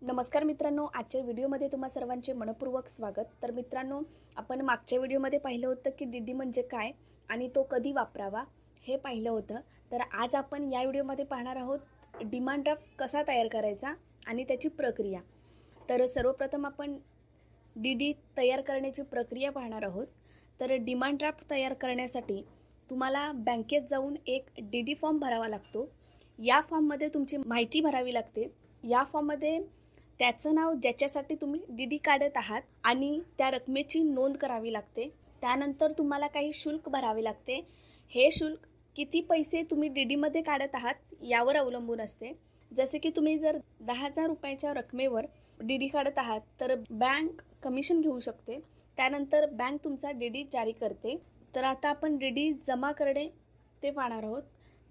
नमस्कार मित्रांनो, आजच्या व्हिडिओमध्ये तुम्हा सर्वांचे मनपूर्वक स्वागत। तर मित्रांनो, आपण मागच्या व्हिडिओमध्ये पाहिलं होतं की डीडी म्हणजे काय आणि तो कधी वापरावा हे पाहिलं होतं। तर आज आपण या व्हिडिओमध्ये पाहणार आहोत डिमांड ड्राफ्ट कसा तयार करायचा आणि त्याची प्रक्रिया। तर सर्वप्रथम आपण डीडी तयार करण्याची प्रक्रिया पाहणार आहोत। तर डिमांड ड्राफ्ट तयार करण्यासाठी तुम्हाला बँकेत जाऊन एक डीडी फॉर्म भरावा लागतो। या फॉर्ममध्ये तुमची माहिती भरावी लागते। या फॉर्ममध्ये त्याचं नाव ज्याच्यासाठी तुम्ही डीडी काढत आहात आणि त्या रकमेची नोंद करावी लागते। त्यानंतर तुम्हाला काही शुल्क भरावे लागते। हे शुल्क किती पैसे तुम्ही डीडीमध्ये काढत आहात यावर अवलंबून असते। जसे की तुम्ही जर 10,000 रुपयाच्या रकमेवर डीडी काढत आहात तर बँक कमिशन घेऊ शकते। त्यानंतर बँक तुमचा डीडी जारी करते। तर आता आपण डीडी जमा करणे ते पाहणार आहोत।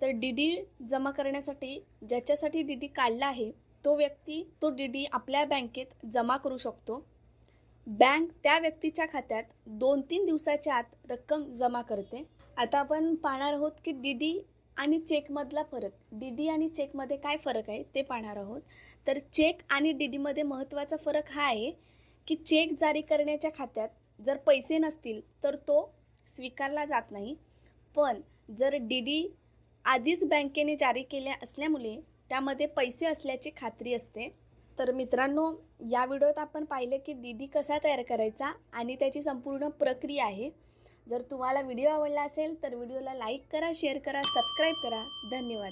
तर डीडी जमा करण्यासाठी ज्याच्यासाठी डीडी काढला आहे तो व्यक्ती तो डीडी आपल्या बँकेत जमा करू शकतो। बँक त्या व्यक्तीच्या खात्यात 2-3 दिवसाच्या आत रक्कम जमा करते। आता आपण पाहणार आहोत की डीडी आणि चेकमधला फरक। डीडी आणि चेकमध्ये काय फरक आहे ते पाहणार आहोत। तर चेक आणि डीडीमध्ये महत्त्वाचा फरक हा आहे की चेक जारी करण्याच्या खात्यात जर पैसे नसतील तर तो स्वीकारला जात नाही, पण जर डीडी आधीच बँकेने जारी केल्या असल्यामुळे त्यामध्ये पैसे असल्याची खात्री असते। तर मित्रांनो, या व्हिडिओत आपण पाहिले की डीडी कसा तयार करायचा आणि त्याची संपूर्ण प्रक्रिया आहे। जर तुम्हाला व्हिडिओ आवडला असेल तर व्हिडिओला लाईक करा, शेअर करा, सबस्क्राईब करा। धन्यवाद।